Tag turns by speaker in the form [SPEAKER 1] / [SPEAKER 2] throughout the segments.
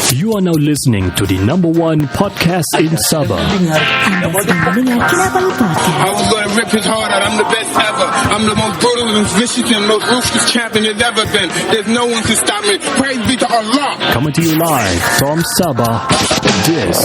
[SPEAKER 1] You are now listening to the number one podcast in Sabah.
[SPEAKER 2] Dengar Kinabalu Podcast.
[SPEAKER 3] I was gonna rip his heart out. I'm the best ever. I'm the most brutal and vicious and most ruthless champion there's ever been. There's no one to stop me. Praise be to Allah.
[SPEAKER 1] Coming to you live from Sabah. This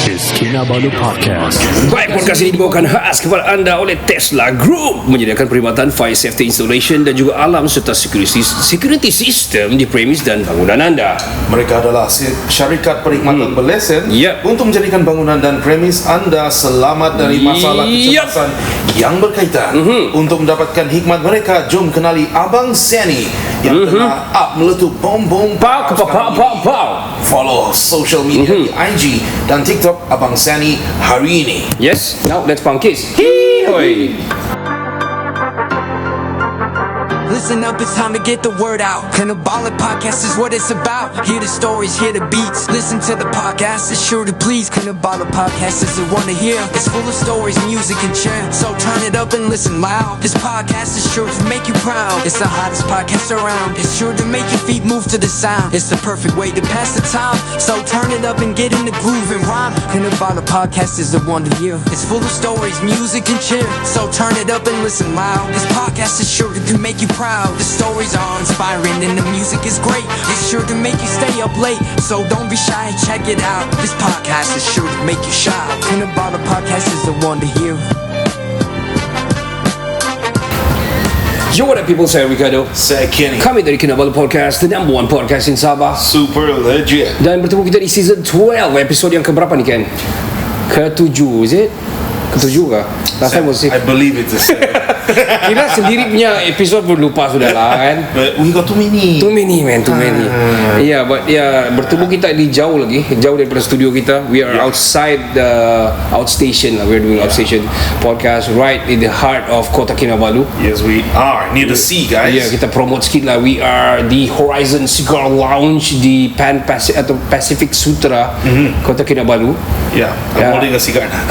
[SPEAKER 1] is Kinabalu Podcast.
[SPEAKER 4] Baik, podcast ini dibawakan khas kepada anda oleh Tesla Group, menyediakan perkhidmatan fire safety installation dan juga alarm serta security system di premis dan bangunan anda.
[SPEAKER 5] Mereka adalah syarikat perkhidmatan berlesen
[SPEAKER 4] Yep.
[SPEAKER 5] untuk menjadikan bangunan dan premis anda selamat dari masalah kecemasan yang berkaitan. Untuk mendapatkan hikmat mereka, jom kenali Abang Sani yang tengah up meletup bom-bom
[SPEAKER 4] Pow, pow, pow, pow.
[SPEAKER 5] Follow social media di IG dan TikTok Abang Sani hari ini.
[SPEAKER 4] Yes, now let's punkis. Hoi.
[SPEAKER 6] Listen up, it's time to get the word out. Kinabalu Podcast is what it's about. Hear the stories, hear the beats. Listen to the podcast, it's sure to please. Kinabalu Podcast is the one to hear. It's full of stories, music, and cheer. So turn it up and listen loud. This podcast is sure to make you proud. It's the hottest podcast around. It's sure to make your feet move to the sound. It's the perfect way to pass the time. So turn it up and get in the groove and rhyme. Kinabalu Podcast is the one to hear. It's full of stories, music, and cheer. So turn it up and listen loud. This podcast is sure to make you proud. The stories are inspiring and the music is great. It's sure to make you stay up late. So don't be shy, check it out. This podcast is sure to make you shy. Kinabalu Podcast is the one to hear.
[SPEAKER 4] Yo, what up people, saya Ricardo.
[SPEAKER 5] Saya Kenny.
[SPEAKER 4] Kami dari Kinabalu Podcast, the number one podcast in Sabah.
[SPEAKER 5] Super legit.
[SPEAKER 4] Dan bertemu kita di season 12, episode yang keberapa nih Ken? Ke-7, is it? Ke-7 kah? Last time was 6.
[SPEAKER 5] I believe it's a 7.
[SPEAKER 4] Kira sendiri punya episode pun lupa sudah lah kan.
[SPEAKER 5] But we got too many.
[SPEAKER 4] Too many man, too many. Yeah, but yeah, bertemu kita di jauh lagi, jauh daripada studio kita. We are outside the outstation lah. We're doing outstation podcast right in the heart of Kota Kinabalu.
[SPEAKER 5] Yes, we are near the sea, guys.
[SPEAKER 4] Yeah, kita promote sikit lah. We are the Horizon Cigar Lounge di Pacific Sutra, Kota Kinabalu.
[SPEAKER 5] Yeah, I'm
[SPEAKER 4] Yeah.
[SPEAKER 5] holding a cigar now.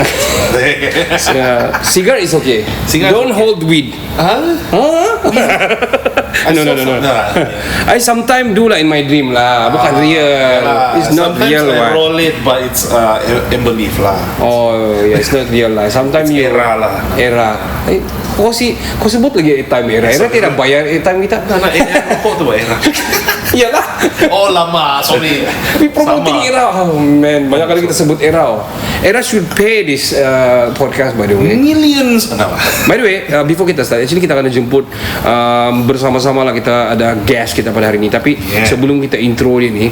[SPEAKER 4] Cigar is okay.
[SPEAKER 5] Cigar
[SPEAKER 4] Don't
[SPEAKER 5] okay.
[SPEAKER 4] hold weed.
[SPEAKER 5] Huh?
[SPEAKER 4] No. I sometimes do lah in my dream lah. Bukan real. It's not
[SPEAKER 5] Sometimes
[SPEAKER 4] real
[SPEAKER 5] I
[SPEAKER 4] lah.
[SPEAKER 5] roll it, but it's belief lah.
[SPEAKER 4] Oh, yeah, it's not real lah. Sometimes
[SPEAKER 5] It's era lah.
[SPEAKER 4] Era. Kau sebut lagi airtime era. Era tidak bayar airtime kita.
[SPEAKER 5] Nah, rokok tu era.
[SPEAKER 4] Iyalah.
[SPEAKER 5] Oh lama, sorry.
[SPEAKER 4] We promoting
[SPEAKER 5] Sama.
[SPEAKER 4] era. Oh man, banyak kali kita sebut era. Era should pay this podcast by the way.
[SPEAKER 5] Millions. Kenapa?
[SPEAKER 4] By the way, before kita start, actually kita akan jemput bersama-sama lah, kita ada guest kita pada hari ini. Tapi sebelum kita intro dia ni,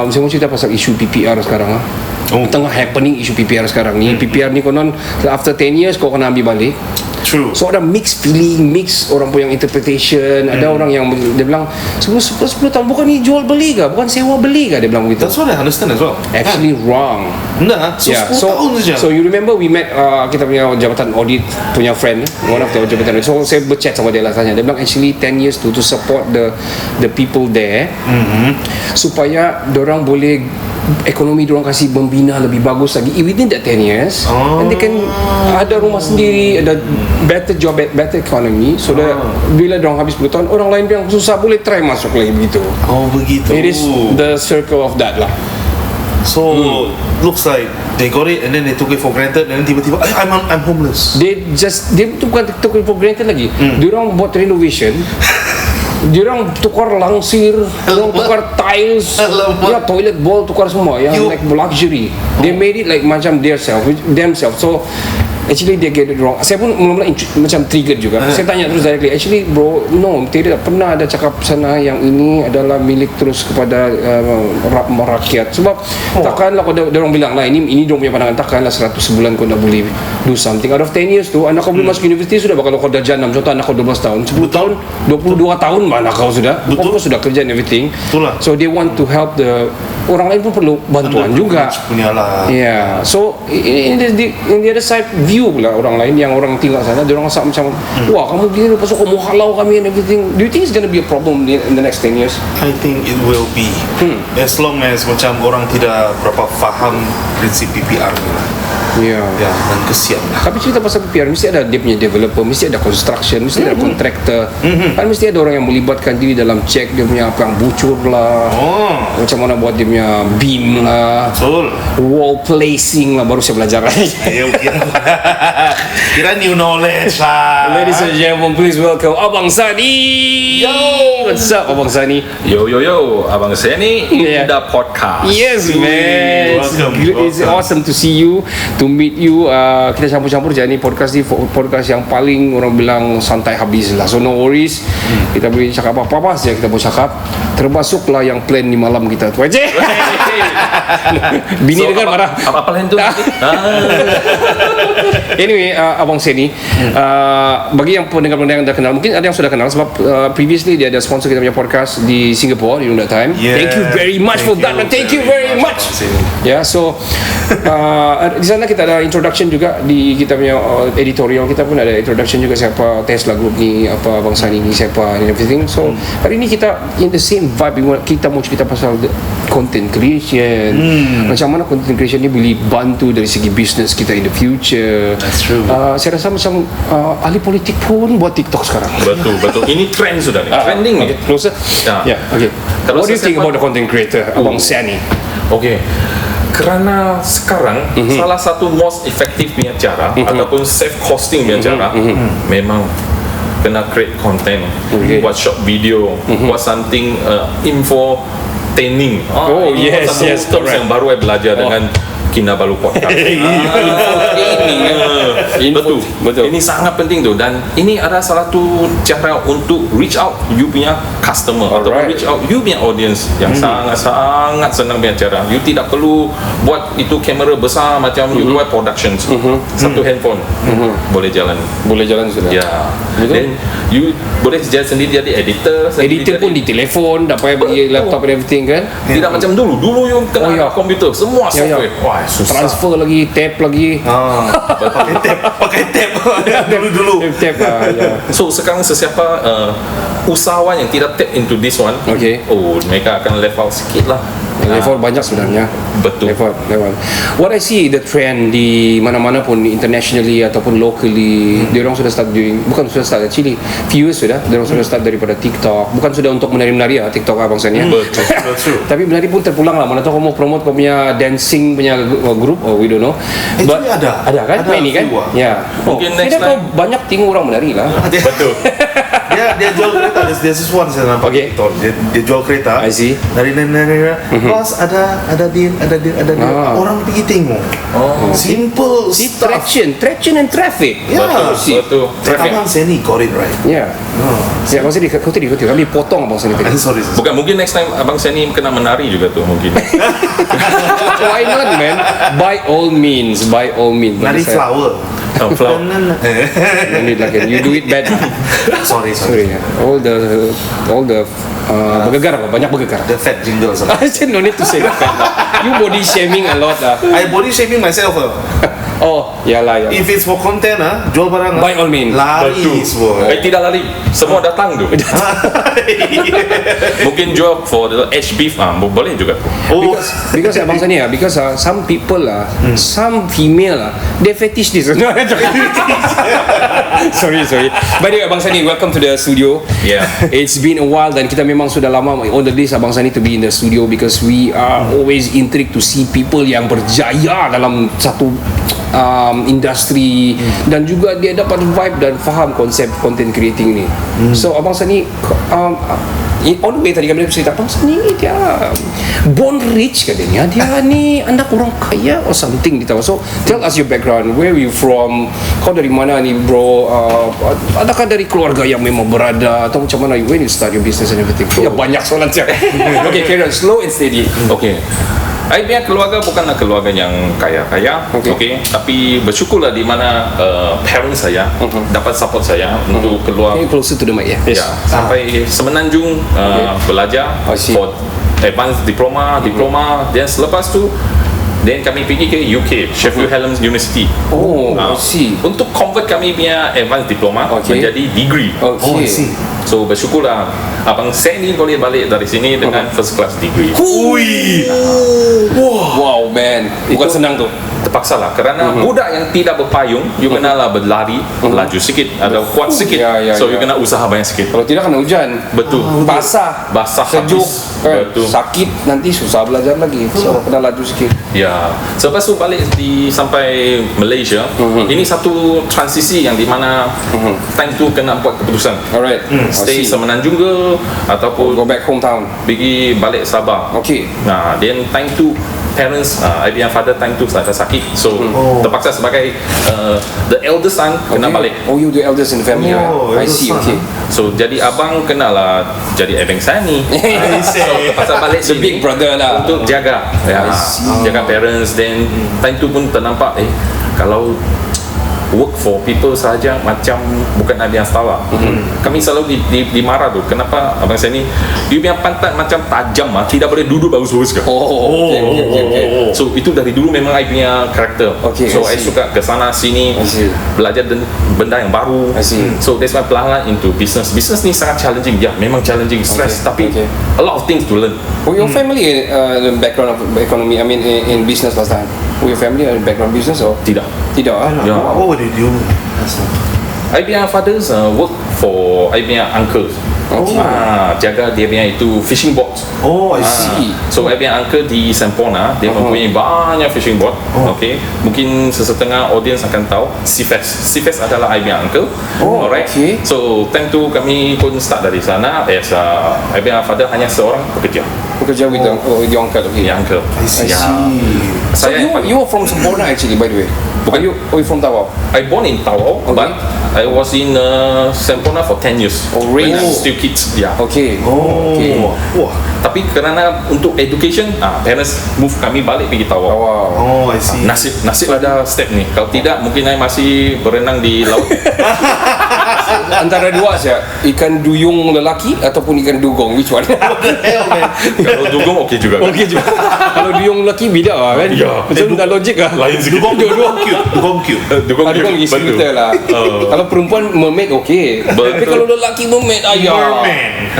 [SPEAKER 4] saya mau cerita pasal isu PPR sekarang lah. Tengah happening isu PPR sekarang ni. PPR ni konon after 10 years kau kena ambil balik.
[SPEAKER 5] True.
[SPEAKER 4] So ada mixed feeling, mixed orang punya interpretation. Ada orang yang dia bilang 10 tahun bukan ni jual beli ke, bukan sewa beli ke, dia bilang begitu.
[SPEAKER 5] That's what I understand as well.
[SPEAKER 4] Actually wrong.
[SPEAKER 5] Nah, so 10 tahun saja.
[SPEAKER 4] So you remember we met kita punya jabatan audit punya friend, one of the jabatan. So saya berchat sama dia lah, tanya. Dia bilang actually 10 years to support the people there, supaya dorang boleh ekonomi dorang kasih membina lebih bagus lagi within that 10 years. And they can ada rumah sendiri, ada better job, better economy. So bila dorang habis 10 tahun, orang lain yang susah boleh try masuk lagi begitu.
[SPEAKER 5] Oh begitu.
[SPEAKER 4] It is the circle of that lah.
[SPEAKER 5] So looks like they got it and then they took it for granted and then tiba-tiba I'm homeless.
[SPEAKER 4] Dia tu bukan took it for granted lagi. Diorang buat renovation. Diorang tukar langsir, diorang tukar tiles, ya toilet bowl tukar semua, yang like luxury. They made it like macam themselves. So actually dia get it wrong. Saya pun mula-mula macam triggered juga. Saya tanya terus directly, actually bro, no, tidak pernah ada cakap sana yang ini adalah milik terus kepada rakyat. Sebab takkanlah kau orang bilang lah, ini dia punya pandangan, takkanlah 100 sebulan kau nak boleh do something. Out of 10 years tu, anak kau belum masuk universiti sudah bakal kau dah janam. Contoh anak kau 12 tahun, 10 tahun, 22 tahun mana kau sudah. Kau sudah kerja and everything.
[SPEAKER 5] Itulah.
[SPEAKER 4] So they want to help orang lain pun perlu bantuan juga.
[SPEAKER 5] Punya lah.
[SPEAKER 4] Yeah. So in the other side view pula orang lain yang orang tinggal sana, dia orang rasa macam wah kamu gini lepas tu kamu halau kami and everything. Do you think it's gonna be a problem in the next 10 years?
[SPEAKER 5] I think it will be as long as macam orang tidak berapa faham prinsip PPR ni lah.
[SPEAKER 4] Ya.
[SPEAKER 5] Dan kesian lah.
[SPEAKER 4] Tapi cerita pasal PR mesti ada dia punya developer, mesti ada construction, mesti ada contractor. Kan mesti ada orang yang melibatkan diri dalam cek dia punya apa yang bocor lah. Macam mana buat dia punya beam lah.
[SPEAKER 5] Betul.
[SPEAKER 4] Wall placing lah, baru saya belajar.
[SPEAKER 5] Ayo kira new knowledge lah.
[SPEAKER 4] Ladies and gentlemen, please welcome Abang Sani.
[SPEAKER 5] Yo.
[SPEAKER 4] What's up Abang Sani?
[SPEAKER 7] Yo, Abang Sani
[SPEAKER 4] Yeah.
[SPEAKER 7] The Podcast.
[SPEAKER 4] Yes man. It's awesome to see you, to meet you. Kita campur-campur je ni podcast ni, podcast yang paling orang bilang santai habis lah. So no worries. Kita boleh cakap apa-apa saja kita boleh cakap. Termasuklah yang plan ni malam kita tu aja. Bini dengar marah.
[SPEAKER 7] Apa plan tu?
[SPEAKER 4] Anyway, Abang Sani, bagi yang pendengar-pendengar yang dah kenal, mungkin ada yang sudah kenal sebab previously dia ada sponsor kita punya podcast di Singapore during that time.
[SPEAKER 5] Yeah.
[SPEAKER 4] Thank you very much for that. Thank you very much. Yeah, so di sana kita ada introduction juga di kita punya editorial kita pun ada introduction juga siapa Tesla Group ni, apa Abang Sani ni siapa and everything. So hari ni kita in the same vibe, kita mau cerita pasal content creation. Macam mana content creation ni boleh bantu dari segi business kita in the future.
[SPEAKER 5] That's true.
[SPEAKER 4] Saya rasa macam ahli politik pun buat TikTok sekarang.
[SPEAKER 7] Betul. Ini trend sudah ni. Trending ni.
[SPEAKER 4] Okay, closer.
[SPEAKER 7] Ya.
[SPEAKER 4] Yeah, okay.
[SPEAKER 7] Kalau
[SPEAKER 4] What do you think
[SPEAKER 7] sesiapa-
[SPEAKER 4] about the content creator, Abang Sani?
[SPEAKER 7] Okay. Kerana sekarang salah satu most effective punya cara ataupun safe costing punya cara memang kena create content, buat short video, buat something infotaining. Ini
[SPEAKER 4] yes,
[SPEAKER 7] satu
[SPEAKER 4] yes,
[SPEAKER 7] terms
[SPEAKER 4] correct.
[SPEAKER 7] yang baru saya belajar dengan Kinabalu Podcast. Betul. Ini sangat penting tu, dan ini ada salah satu cara untuk reach out you punya customer atau
[SPEAKER 4] Alright.
[SPEAKER 7] reach out you punya audience yang sangat senang punya cara. You tidak perlu buat itu kamera besar macam you buat productions. Satu handphone boleh jalan.
[SPEAKER 4] Boleh jalan sudah.
[SPEAKER 7] Ya.
[SPEAKER 4] Betul.
[SPEAKER 7] Then you boleh jadi editor.
[SPEAKER 4] Editor pun di telefon, tak payah bagi laptop and everything kan.
[SPEAKER 7] tidak macam dulu. Dulu you kena
[SPEAKER 4] Oh, ya.
[SPEAKER 7] komputer semua
[SPEAKER 4] Ya, ya.
[SPEAKER 7] software. Wah, susah.
[SPEAKER 4] Transfer lagi, tap lagi.
[SPEAKER 5] Pakai tape dulu.
[SPEAKER 4] Tap lah. Ya.
[SPEAKER 7] So sekarang sesiapa usahawan yang tidak tap into this one,
[SPEAKER 4] Okay.
[SPEAKER 7] mereka akan left out sikit lah.
[SPEAKER 4] Level banyak sebenarnya.
[SPEAKER 7] Betul.
[SPEAKER 4] Level. What I see the trend di mana-mana pun internationally ataupun locally, dia orang sudah start doing, bukan sudah start actually, few years sudah, dia orang sudah start daripada TikTok. Bukan sudah untuk menari-menari ya TikTok Abang Sani.
[SPEAKER 5] Betul.
[SPEAKER 4] Tapi menari pun terpulang lah. Mana tahu kau mau promote kau punya dancing punya group, we don't know.
[SPEAKER 5] Actually ada.
[SPEAKER 4] Ada kan?
[SPEAKER 5] Ada
[SPEAKER 4] Many kan?
[SPEAKER 5] few lah.
[SPEAKER 4] Ya.
[SPEAKER 7] Mungkin next
[SPEAKER 4] Tidak kau
[SPEAKER 7] time.
[SPEAKER 4] banyak tengok orang menari lah.
[SPEAKER 7] Betul.
[SPEAKER 5] Dia jual kereta. There's this one saya nampak.
[SPEAKER 4] Okay.
[SPEAKER 5] Dia jual kereta.
[SPEAKER 4] I see.
[SPEAKER 5] Nari. Bos ada deal.
[SPEAKER 4] Ah.
[SPEAKER 5] Orang pergi tengok. Simple
[SPEAKER 4] See,
[SPEAKER 5] stuff.
[SPEAKER 4] traction and traffic.
[SPEAKER 5] Yeah.
[SPEAKER 7] Betul.
[SPEAKER 5] Abang Sani got it right.
[SPEAKER 4] Ya. Ya, Abang Sani, kau tadi kami potong Abang Sani tadi.
[SPEAKER 5] Sorry.
[SPEAKER 7] Bukan, mungkin next time Abang Sani kena menari juga tu mungkin.
[SPEAKER 4] Why not, man? By all means.
[SPEAKER 5] Nari flower.
[SPEAKER 7] Flower.
[SPEAKER 4] No need lah, kan? You do it bad.
[SPEAKER 5] Sorry.
[SPEAKER 4] Sorry. All the bergegar apa? Banyak bergegar.
[SPEAKER 5] The fat jingle.
[SPEAKER 4] I said no need to say that. You body shaming a lot lah.
[SPEAKER 5] I body shaming myself.
[SPEAKER 4] Oh, yalah.
[SPEAKER 5] If it's for content joal barang.
[SPEAKER 4] By all means.
[SPEAKER 5] Lari semua.
[SPEAKER 7] Tidak lari. Semua datang tu. Mungkin jual for the edge beef boleh juga tu.
[SPEAKER 5] Oh,
[SPEAKER 4] Because Abang Sani because some people some female they fetish this. No, I'm joking. sorry. By the way, Abang Sani, welcome to the studio.
[SPEAKER 7] Yeah.
[SPEAKER 4] It's been a while dan kita memang sudah lama on the list Abang Sani to be in the studio because we are always intrigued to see people yang berjaya dalam satu industri dan juga dia dapat vibe dan faham konsep content creating ni. So Abang Sani on the way tadi kami cerita Abang Sani dia born rich katanya, dia ni anak orang kaya or something gitu. So tell us your background, where you from, kau dari mana ni bro, adakah dari keluarga yang memang berada atau macam mana, when you start your business and everything. Ya banyak soalan cak. Okay, carry on, slow and steady.
[SPEAKER 7] Okay. Saya punya keluarga bukanlah keluarga yang kaya-kaya,
[SPEAKER 4] Okay.
[SPEAKER 7] tapi bersyukurlah di mana parents saya dapat support saya untuk keluar
[SPEAKER 4] Can you closer to the mic,
[SPEAKER 7] ya, sampai Semenanjung belajar
[SPEAKER 4] I see.
[SPEAKER 7] for advanced diploma, dan selepas tu then kami pergi ke UK, Sheffield Hallam University.
[SPEAKER 4] Oh, I see.
[SPEAKER 7] Untuk convert kami punya advanced diploma
[SPEAKER 4] Okay.
[SPEAKER 7] menjadi degree.
[SPEAKER 4] Okay.
[SPEAKER 5] I see.
[SPEAKER 7] So bersyukurlah Abang Sani boleh balik dari sini dengan first class degree.
[SPEAKER 4] Wow man, kan? Bukan senang tu.
[SPEAKER 7] Terpaksa lah kerana budak yang tidak berpayung you kena lah berlari laju sikit atau kuat sikit, so you kena usaha banyak sikit.
[SPEAKER 4] Kalau tidak kena hujan.
[SPEAKER 7] Betul.
[SPEAKER 4] Basah
[SPEAKER 7] habis.
[SPEAKER 4] sejuk
[SPEAKER 7] Betul.
[SPEAKER 4] sakit, nanti susah belajar lagi. So kena laju sikit.
[SPEAKER 7] Ya, selepas tu balik sampai Malaysia. Ini satu transisi yang di mana time tu kena buat keputusan.
[SPEAKER 4] Alright.
[SPEAKER 7] Stay Semenanjung ke ataupun
[SPEAKER 4] Go back hometown.
[SPEAKER 7] pergi balik Sabah.
[SPEAKER 4] Okay.
[SPEAKER 7] Nah, then time tu parents, I punya father time tu ada sakit, so terpaksa sebagai the eldest son kena balik.
[SPEAKER 4] Oh, you the eldest in the family. I see. Okay.
[SPEAKER 7] So jadi abang kenalah jadi abang Sani. So terpaksa balik
[SPEAKER 4] The big brother lah.
[SPEAKER 7] untuk jaga, jaga parents. Then time tu pun ternampak kalau work for people saja macam bukan ada yang salah. Kami selalu dimarah tu. Kenapa abang saya ni you punya pantat macam tajam tidak boleh duduk bagus-bagus ke? Okay. So itu dari dulu memang I punya karakter.
[SPEAKER 4] Okay,
[SPEAKER 7] So I suka ke sana sini belajar benda yang baru. So that's why perlahan into business. Business ni sangat challenging. Ya, memang challenging, stress, tapi a lot of things to learn.
[SPEAKER 4] Your family the background of economy, I mean in business last time. Your family background business or
[SPEAKER 7] Tidak.
[SPEAKER 4] Yeah.
[SPEAKER 5] What would you do?
[SPEAKER 7] I punya fathers work for I punya uncles. Jaga dia punya itu fishing boat.
[SPEAKER 5] Oh, I see.
[SPEAKER 7] So I punya uncle di Sempona, dia mempunyai banyak fishing boat. Okay, mungkin sesetengah audience akan tahu Sifes adalah I punya uncle. Alright.
[SPEAKER 4] Okay.
[SPEAKER 7] So time tu kami pun start dari sana. I punya father hanya seorang pekerja.
[SPEAKER 4] Bekerja with your uncle. Okay.
[SPEAKER 7] Ya, uncle.
[SPEAKER 5] I see.
[SPEAKER 4] So you are from Sempona actually, by the way. Are you from Tawau?
[SPEAKER 7] I born in Tawau, but I was in Sempona for 10 years.
[SPEAKER 4] Oh, really?
[SPEAKER 7] When I'm still kids. Yeah.
[SPEAKER 4] Okay.
[SPEAKER 5] Okay. Wah.
[SPEAKER 7] Tapi kerana untuk education, parents move kami balik pergi Tawau.
[SPEAKER 5] Oh, I see.
[SPEAKER 7] Nasib ada step ni. Kalau tidak, mungkin saya masih berenang di laut.
[SPEAKER 4] Antara dua saja, ikan duyung lelaki ataupun ikan dugong, which one?
[SPEAKER 7] Kalau dugong okey juga.
[SPEAKER 4] Okey juga. Kalau duyung lelaki beda lah kan?
[SPEAKER 7] Ya.
[SPEAKER 4] Macam tak logik lah.
[SPEAKER 7] Lain sikit.
[SPEAKER 5] Dugong cute.
[SPEAKER 7] Dugong
[SPEAKER 4] Dugong is
[SPEAKER 7] betul.
[SPEAKER 4] betul lah. Kalau perempuan mermaid okey. Tapi kalau lelaki mermaid ayah.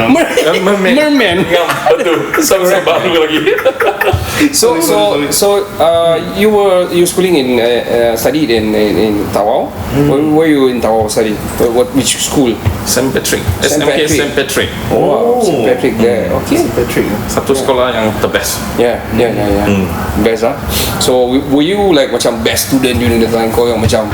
[SPEAKER 4] Merman.
[SPEAKER 7] Ya, betul. Sama baru lagi.
[SPEAKER 4] So you schooling in studied in Tawau. Where you in Tawau study? Which school?
[SPEAKER 7] St. Patrick. SMK St. Patrick.
[SPEAKER 4] Oh, St. Patrick there. Okay.
[SPEAKER 5] Patrick.
[SPEAKER 7] Satu sekolah yang the best.
[SPEAKER 4] Yeah. Best lah. So were you like macam best student during the time kau yang macam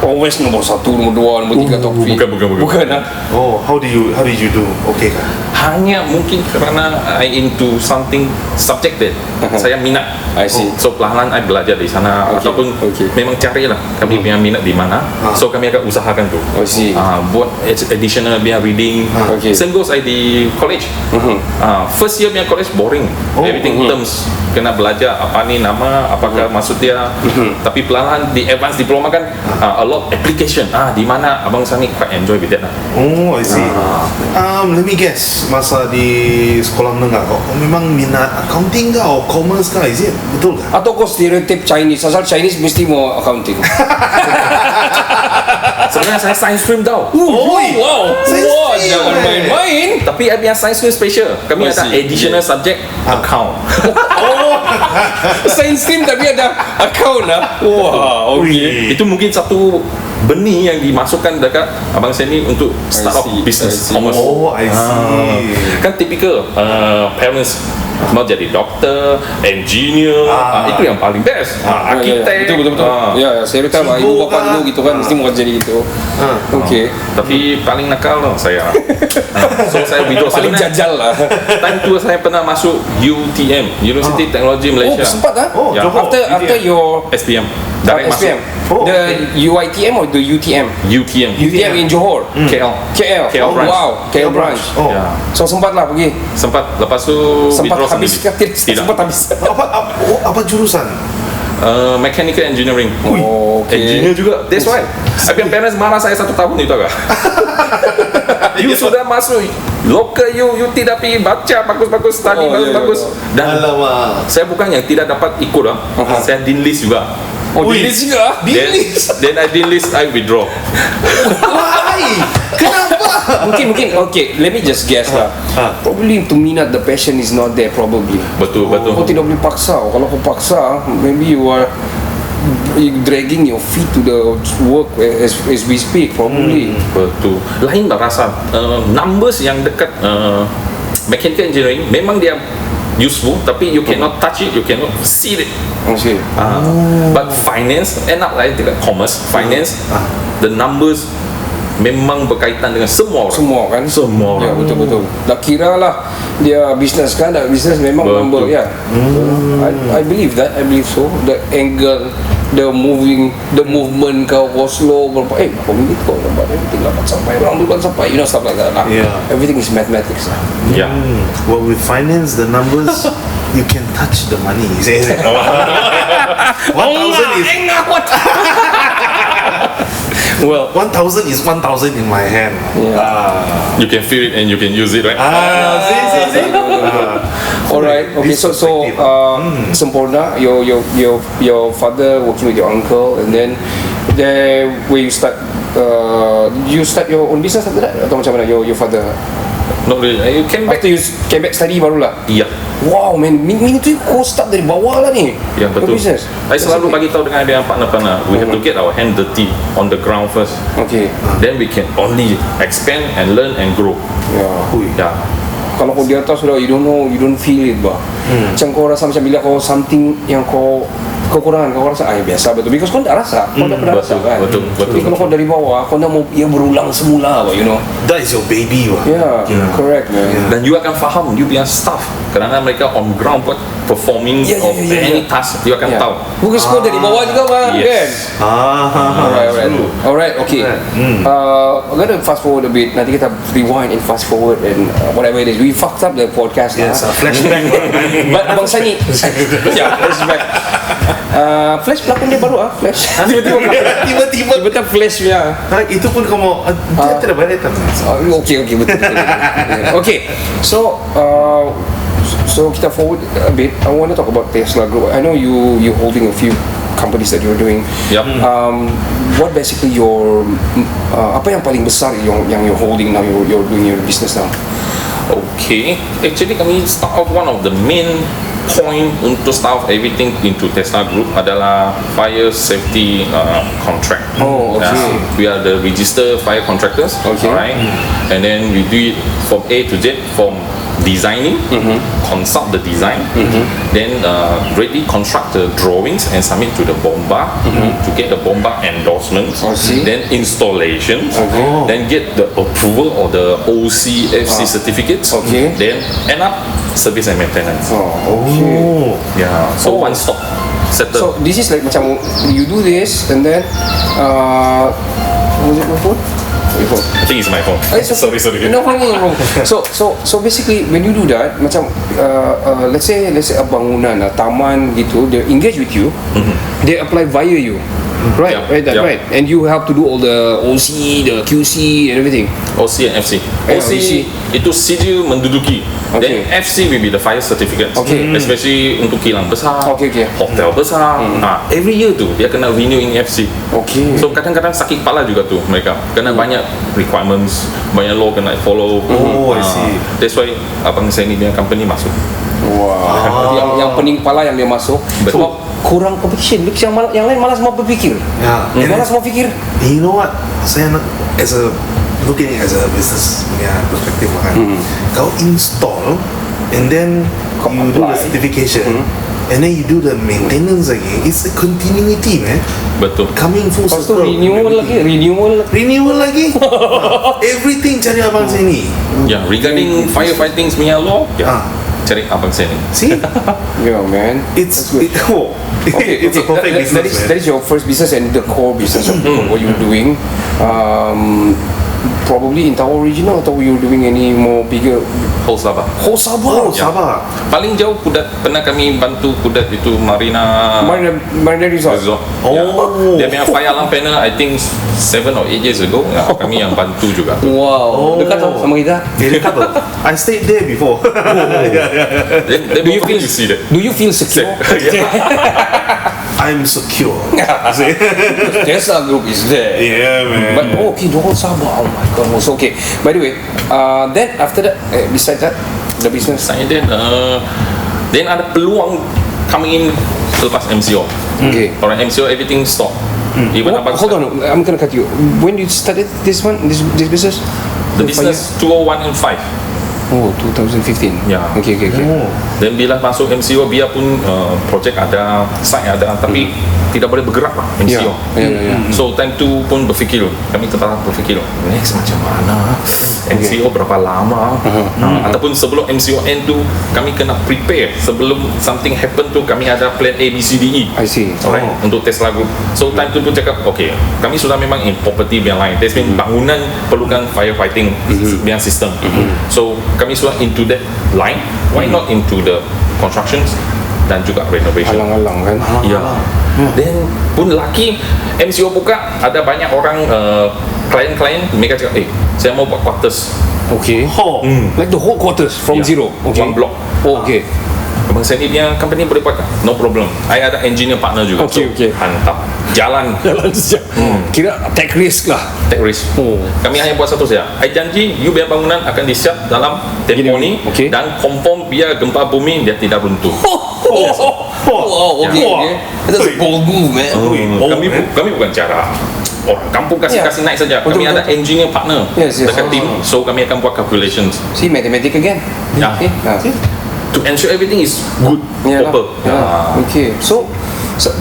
[SPEAKER 4] always nombor 1, nombor 2, nombor 3 top 3? Bukan lah.
[SPEAKER 5] Oh, how did you do? Okay kan?
[SPEAKER 7] Hanya mungkin kerana I into something subject that saya minat.
[SPEAKER 4] I see.
[SPEAKER 7] So perlahan I belajar di sana ataupun memang carilah kami punya minat di mana. So kami akan usahakan tu.
[SPEAKER 4] I see.
[SPEAKER 7] Buat additional punya reading. Same goes I di college. First year punya college boring. Everything terms, kena belajar apa ni nama, apakah maksud dia. Tapi perlahan di advanced diploma kan a lot application. Di mana abang Sani quite enjoy with that lah.
[SPEAKER 5] Oh, I see. Let me guess. Masa di sekolah menengah kau memang minat accounting kau, commerce kah, is it? Betul kah?
[SPEAKER 4] Atau kau stereotip Chinese, asal Chinese mesti mau accounting?
[SPEAKER 7] Sebenarnya saya science stream tau.
[SPEAKER 4] Wow, jangan main-main.
[SPEAKER 7] Tapi I punya science stream special. Kami ada additional subject account.
[SPEAKER 4] Science stream tapi ada account lah. Wow, okay.
[SPEAKER 7] Itu mungkin satu benih yang dimasukkan dekat abang saya ni untuk start up business commerce.
[SPEAKER 5] Oh, I see.
[SPEAKER 7] Kan typical parents mau jadi doktor, engineer, itu yang paling best. Arkitek.
[SPEAKER 4] Betul. Ya, saya tahu ibu bapa dulu gitu kan mesti mau jadi gitu. Okay.
[SPEAKER 7] Tapi paling nakal lah saya. So saya withdraw.
[SPEAKER 4] Paling jajal lah.
[SPEAKER 7] Time tu saya pernah masuk UTM, University Technology Malaysia.
[SPEAKER 4] Sempat lah.
[SPEAKER 7] Ya.
[SPEAKER 4] After your
[SPEAKER 7] SPM. Direct
[SPEAKER 4] SPM. The UITM or the UTM?
[SPEAKER 7] UTM.
[SPEAKER 4] UTM in Johor.
[SPEAKER 7] KL.
[SPEAKER 4] KL branch. Wow, KL branch.
[SPEAKER 7] Ya.
[SPEAKER 4] So sempat lah pergi.
[SPEAKER 7] Sempat. Lepas tu
[SPEAKER 4] Sempat
[SPEAKER 7] withdraw
[SPEAKER 4] habis
[SPEAKER 7] sendiri.
[SPEAKER 4] ke? Tidak. Sempat habis.
[SPEAKER 5] Apa jurusan?
[SPEAKER 7] Mechanical engineering.
[SPEAKER 4] Okay.
[SPEAKER 7] Engineer juga. That's why. Tapi parents marah saya 1 tahun itu agak. You sudah masuk local, you tidak pergi baca bagus-bagus, study bagus-bagus. Dan saya bukan yang tidak dapat ikut lah. Saya dean list juga.
[SPEAKER 4] Dean list juga?
[SPEAKER 7] Then I dean list, I withdraw.
[SPEAKER 5] Why? Kenapa?
[SPEAKER 4] Mungkin okay, let me just guess lah. Probably to minat, the passion is not there probably.
[SPEAKER 7] Betul.
[SPEAKER 4] Kau tidak boleh paksa. Kalau kau paksa, maybe you dragging your feet to the work as we speak probably.
[SPEAKER 7] Betul. Lain lah rasa numbers yang dekat mechanical engineering memang dia useful, tapi you cannot touch it, you cannot see it.
[SPEAKER 4] Okay.
[SPEAKER 7] But finance, enak lah dekat commerce, finance, the numbers memang berkaitan dengan semua orang.
[SPEAKER 4] Semua kan? Ya, betul. Dah kira lah dia business kan, business memang
[SPEAKER 7] Betul.
[SPEAKER 4] number ya. I believe that. I believe so. The angle, the movement kau slow berapa berapa minit kau dapat everything dapat sampai orang duluan sampai, you know, stuff like that lah.
[SPEAKER 5] Yeah.
[SPEAKER 4] Everything is mathematics lah.
[SPEAKER 7] Yeah.
[SPEAKER 5] Well, with finance, the numbers, you can touch the money. 1,000 is
[SPEAKER 4] Well,
[SPEAKER 5] 1,000 is 1,000 in my hand.
[SPEAKER 7] You can feel it and you can use it, right?
[SPEAKER 5] See.
[SPEAKER 4] alright. Okay, so sempurna. Your father working with your uncle, and then there where you start. You start your own business after that, atau macam mana? Your father
[SPEAKER 7] Not really. You came back.
[SPEAKER 4] after you came back study barulah.
[SPEAKER 7] Yeah.
[SPEAKER 4] Wow man, mean tu kau start dari bawah lah ni.
[SPEAKER 7] Ya, betul.
[SPEAKER 4] Your business.
[SPEAKER 7] Saya selalu bagi tahu dengan dia partner-partner, we have to get our hand dirty on the ground first.
[SPEAKER 4] Okay.
[SPEAKER 7] Then we can only expand and learn and grow.
[SPEAKER 4] Yeah.
[SPEAKER 7] Yeah.
[SPEAKER 4] Kalau kau di atas sudah, you don't know, you don't feel it bah. Macam kau rasa macam bila kau something yang kau kekurangan, kau rasa biasa betul, because kau tak rasa, kau tak pernah rasa kan.
[SPEAKER 7] Betul.
[SPEAKER 4] Tapi kalau kau dari bawah, kau nak mau ia berulang semula bah, you know.
[SPEAKER 5] That is your baby.
[SPEAKER 4] Yeah, correct man.
[SPEAKER 7] Dan you akan faham, you punya staff, kerana mereka on ground buat performing of any task, you akan tahu.
[SPEAKER 4] Because kau dari bawah juga bah,
[SPEAKER 7] Yes.
[SPEAKER 4] kan. Alright, okay. I'm gonna fast forward a bit. Nanti kita rewind and fast forward and whatever it is. We fucked up the podcast.
[SPEAKER 5] Yes, flashback.
[SPEAKER 4] But Abang Sani, yeah, flashback. Flash pelakon dia baru Flash. Tiba-tiba Flash punya.
[SPEAKER 5] Itu pun kamu dia tidak boleh tahu.
[SPEAKER 4] Okay, betul. Okay, so kita forward a bit. I want to talk about Tesla Group. I know you holding a few companies that you're doing.
[SPEAKER 7] Yep.
[SPEAKER 4] What basically your apa yang paling besar yang you're holding now, you're doing your business now?
[SPEAKER 7] Okay, actually kami start off one of the main point untuk start off everything into Tesla Group adalah fire safety contract.
[SPEAKER 4] Oh, okay.
[SPEAKER 7] We are the registered fire contractors.
[SPEAKER 4] Okay.
[SPEAKER 7] Alright, and then we do it from A to Z, from designing, consult the design, then ready construct the drawings and submit to the bomba to get the bomba endorsements, then installation, then get the approval or the OCFC certificates, then end up service and maintenance. Yeah, so one stop settle.
[SPEAKER 4] So this is like macam you do this and then was it my phone?
[SPEAKER 7] I think it's my phone. Sorry.
[SPEAKER 4] No problem. So basically when you do that, macam let's say a bangunan, a taman gitu, they engage with you, they apply via you. Right, right. And you have to do all the OC, the QC and everything.
[SPEAKER 7] OC and FC. OC itu sijil menduduki. Then FC will be the fire certificate. Especially untuk kilang besar, hotel besar. Every year tu dia kena renew in FC. So kadang-kadang sakit kepala juga tu mereka. Kena banyak requirements, banyak law kena follow.
[SPEAKER 5] I see.
[SPEAKER 7] That's why Abang Sani punya company masuk.
[SPEAKER 4] Wow. Yang pening kepala yang dia masuk. Sebab kurang competition. Yang lain malas mau berfikir. Malas mau fikir.
[SPEAKER 5] You know what? Saya looking as a business perspective kan. Kau install and then you do the certification. And then you do the maintenance again. It's a continuity, man.
[SPEAKER 7] Betul.
[SPEAKER 5] Coming full circle.
[SPEAKER 4] Renewal lagi.
[SPEAKER 5] Everything cari Abang Sani.
[SPEAKER 7] Yeah, regarding firefighting punya law, cari Abang Sani.
[SPEAKER 5] See?
[SPEAKER 4] Yeah, man.
[SPEAKER 5] It's a perfect business.
[SPEAKER 4] That is your first business and the core business of what you're doing. Probably in Tawau regional atau you're doing any more bigger?
[SPEAKER 7] Whole Sabah.
[SPEAKER 5] Sabah.
[SPEAKER 7] Paling jauh Kudat, pernah kami bantu Kudat itu Marina
[SPEAKER 4] Resort.
[SPEAKER 7] Dia punya fire alarm panel I think 7 or 8 years ago kami yang bantu juga.
[SPEAKER 4] Wow. Dekat tau sama kita.
[SPEAKER 5] Dekat tau. I stayed there before.
[SPEAKER 7] Then
[SPEAKER 4] Do you feel secure?
[SPEAKER 5] I I'm secure.
[SPEAKER 4] Tesla Group is there.
[SPEAKER 5] Yeah, man.
[SPEAKER 4] But okay, Johor Sabah. Oh my god. So okay. By the way, then after that, besides that, the business.
[SPEAKER 7] And then ada peluang coming in selepas MCO.
[SPEAKER 4] Okay.
[SPEAKER 7] Orang MCO everything stop. Even abang
[SPEAKER 4] Hold on, I'm gonna cut you. When you started this one, this business?
[SPEAKER 7] the business 2001 and 5.
[SPEAKER 4] Oh, 2015.
[SPEAKER 7] Yeah.
[SPEAKER 4] Okay.
[SPEAKER 7] Dan bila masuk MCO, biarpun projek ada, site ada, tapi tidak boleh bergerak lah MCO.
[SPEAKER 4] Yeah.
[SPEAKER 7] So time tu pun kami tetap berfikir next macam mana, MCO berapa lama, ataupun sebelum MCO end tu kami kena prepare sebelum something happen tu, kami ada plan A, B, C, D, E.
[SPEAKER 4] I see.
[SPEAKER 7] Alright, untuk Tesla Group. So time tu pun cakap, okay, kami sudah memang in property yang lain. That's mean bangunan perlukan firefighting punya system. So kami sudah into that line. Why not into the constructions dan juga renovation?
[SPEAKER 4] Alang-alang kan?
[SPEAKER 7] Ya. Then pun laki MCO buka, ada banyak orang klien-klien mereka cakap, saya mau buat quarters.
[SPEAKER 4] Okay. Like the whole quarters from
[SPEAKER 7] Yeah.
[SPEAKER 4] zero. Okay.
[SPEAKER 7] One block.
[SPEAKER 4] Oh, okay.
[SPEAKER 7] Abang Sandy punya company boleh buat, no problem. I ada engineer partner juga.
[SPEAKER 4] Okay,
[SPEAKER 7] So,
[SPEAKER 4] okay.
[SPEAKER 7] Hantar. Jalan.
[SPEAKER 4] Jalan sejak. Kira take risk lah.
[SPEAKER 7] Take risk. Kami hanya buat satu saja. I janji, you biar bangunan akan disiap dalam tempoh ni,
[SPEAKER 4] Okay.
[SPEAKER 7] dan confirm biar gempa bumi dia tidak runtuh.
[SPEAKER 4] Wow, okay. That's a bold move, man.
[SPEAKER 7] Kami bukan cara orang kampung kasih naik saja. Kami
[SPEAKER 4] Betul.
[SPEAKER 7] ada engineer partner
[SPEAKER 4] Yes.
[SPEAKER 7] dekat tim, so kami akan buat calculations.
[SPEAKER 4] See, mathematics again.
[SPEAKER 7] Yeah.
[SPEAKER 4] Okay.
[SPEAKER 7] To ensure everything is good, proper.
[SPEAKER 4] Okay. So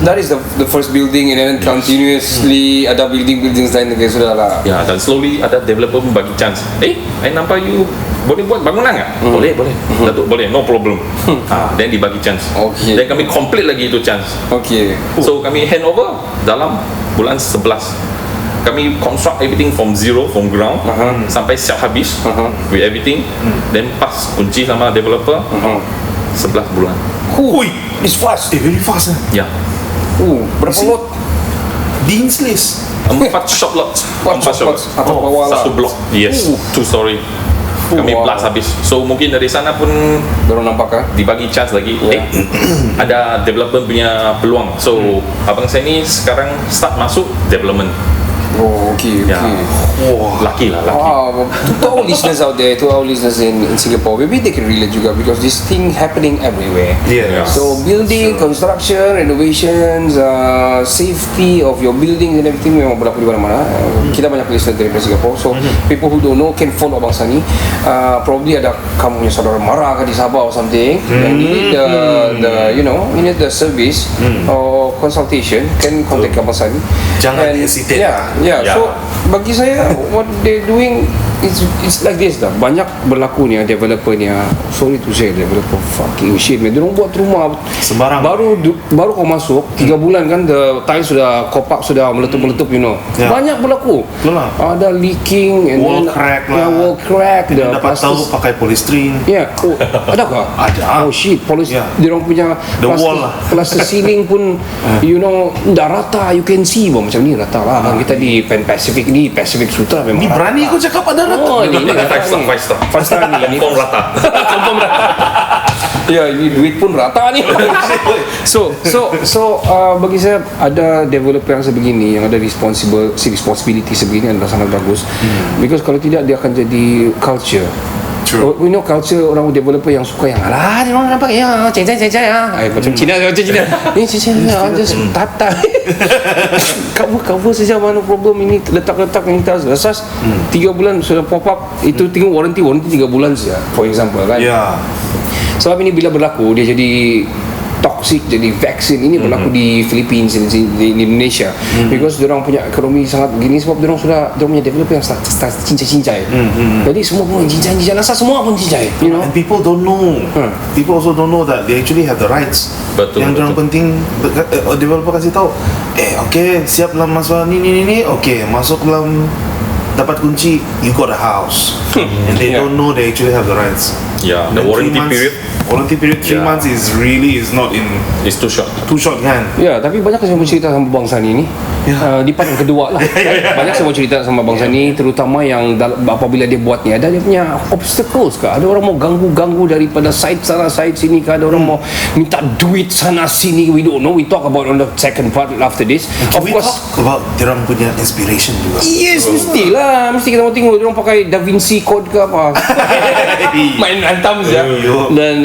[SPEAKER 4] that is the first building, and then continuously ada buildings lain lagi sudah lah.
[SPEAKER 7] Ya, dan slowly ada developer pun bagi chance. I nampak you boleh buat bangunan nggak? Boleh. Datuk boleh, no problem. Then dibagi chance.
[SPEAKER 4] Okay.
[SPEAKER 7] Dan kami complete lagi itu chance.
[SPEAKER 4] Okay.
[SPEAKER 7] So kami hand over dalam bulan 11. Kami construct everything from zero, from ground, sampai siap habis with everything. Then pas kunci sama developer 11 bulan.
[SPEAKER 5] Hui, it's fast. Very fast.
[SPEAKER 7] Ya.
[SPEAKER 4] Berapa lot?
[SPEAKER 5] Dean's list.
[SPEAKER 7] 4 shop lots. 4 shop lots.
[SPEAKER 4] Atap bawah lah.
[SPEAKER 7] Satu blok. Yes. 2 story. Kami
[SPEAKER 4] Wow.
[SPEAKER 7] blast habis. So mungkin dari sana pun
[SPEAKER 4] Baru nampak kan?
[SPEAKER 7] dibagi chance lagi. Ada development punya peluang. So abang saya ni sekarang start masuk development.
[SPEAKER 4] Oh, okay.
[SPEAKER 7] Ya. Lucky lah, lucky.
[SPEAKER 4] To our listeners out there, to our listeners in Singapore, maybe they can relate juga because this thing happening everywhere.
[SPEAKER 5] Yeah.
[SPEAKER 4] So building, construction, renovations, safety of your buildings and everything memang berlaku di mana-mana. Kita banyak listeners dari Singapore. So people who don't know can follow Abang Sani. Probably ada kamu punya saudara marah ke di Sabah or something. And you need you need the service or consultation, can contact Abang Sani.
[SPEAKER 5] Jangan hesitate.
[SPEAKER 4] Yeah. So bagi saya what they doing it's like this lah. Banyak berlaku ni developer ni. Sorry to say, developer fucking shit man. Dia orang buat rumah
[SPEAKER 5] Sembarang.
[SPEAKER 4] baru kau masuk 3 bulan kan, the tiles sudah kopak, sudah meletup you know.
[SPEAKER 5] Yeah.
[SPEAKER 4] Banyak berlaku.
[SPEAKER 5] Betul lah.
[SPEAKER 4] Ada leaking and
[SPEAKER 5] Wall
[SPEAKER 4] then
[SPEAKER 5] crack lah.
[SPEAKER 4] wall crack.
[SPEAKER 5] Dia dapat tahu pakai polystyrene.
[SPEAKER 4] Ya, adakah?
[SPEAKER 5] Ada.
[SPEAKER 4] Oh shit,
[SPEAKER 5] Yeah.
[SPEAKER 4] dia orang punya
[SPEAKER 5] The wall lah.
[SPEAKER 4] plaster ceiling pun you know dah rata, you can see macam ni rata lah. Kita di Pan Pacific ni, Pacific Sutra memang
[SPEAKER 5] Ni
[SPEAKER 4] rata.
[SPEAKER 5] berani kau cakap ada rata.
[SPEAKER 4] Oh, ini rata
[SPEAKER 7] 5 star,
[SPEAKER 4] ni.
[SPEAKER 7] 5 star.
[SPEAKER 4] 5 star ni.
[SPEAKER 7] Confirm rata.
[SPEAKER 4] Confirm rata. Ya, ini duit pun rata ni. So bagi saya ada developer yang sebegini, yang ada responsibility sebegini adalah sangat bagus. Because kalau tidak dia akan jadi culture.
[SPEAKER 5] True.
[SPEAKER 4] We know culture orang developer yang suka yang alah dia orang nampak ya cincai ya. Macam Cina. Ni cincai just tata. Cover saja, mana problem ini letak yang tas asas 3 bulan sudah pop up itu tengok warranty 3 bulan saja for example kan.
[SPEAKER 5] Ya.
[SPEAKER 4] Sebab ini bila berlaku dia jadi toxic, jadi vaksin. Ini berlaku di Philippines, di Indonesia. Because diorang punya ekonomi sangat begini sebab diorang punya developer yang start cincai. Jadi semua pun cincai asal semua pun cincai, you know.
[SPEAKER 5] And people don't know. People also don't know that they actually have the rights.
[SPEAKER 7] Betul,
[SPEAKER 5] Yang diorang penting developer kasih tahu. Okay, siap dalam masalah ni. Okay, masuk dalam dapat kunci, you got a house. And they don't know they actually have the rights.
[SPEAKER 7] Yeah, the
[SPEAKER 5] And
[SPEAKER 7] warranty period.
[SPEAKER 5] Warranty period 3
[SPEAKER 7] Yeah.
[SPEAKER 5] months is not in
[SPEAKER 7] It's too short.
[SPEAKER 5] too short kan.
[SPEAKER 4] Ya, tapi banyak yang bercerita sama bangsa ni. Di part yang kedua lah. Banyak saya mau cerita sama Abang Sani, terutama yang apabila dia buat ni, ada dia punya obstacles ke? Ada orang mau ganggu daripada side sana side sini ke? Ada orang mau minta duit sana sini. We don't know. We talk about on the second part after this. Of
[SPEAKER 5] We
[SPEAKER 4] course.
[SPEAKER 5] talk about diorang punya inspiration juga.
[SPEAKER 4] Yes, mestilah. Mesti kita mau tengok dia orang pakai Da Vinci Code ke apa. Main hantam saja. Dan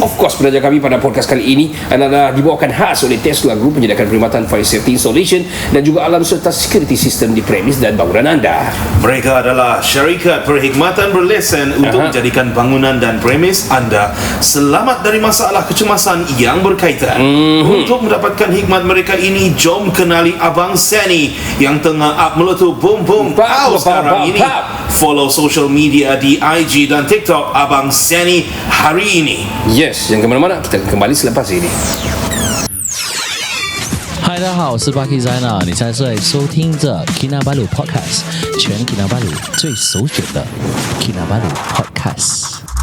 [SPEAKER 4] of course penaja kami pada podcast kali ini adalah dibawakan khas oleh Tesla Group, menyediakan perkhidmatan fire safety installation dan juga alam serta security system di premis dan bangunan anda.
[SPEAKER 5] Mereka adalah syarikat perkhidmatan berlesen untuk menjadikan bangunan dan premis anda selamat dari masalah kecemasan yang berkaitan. Untuk mendapatkan hikmat mereka ini, jom kenali Abang Sani yang tengah up meletup boom sekarang ini. Follow social media di IG dan TikTok Abang Sani hari ini.
[SPEAKER 4] Yes, jangan ke mana-mana, kita akan kembali selepas ini.
[SPEAKER 8] 嗨，大家好，我是 Bucky Zaina， 你现在在收听着 Kinabalu Podcast， 全 Kinabalu 最首选的 Kinabalu Podcast。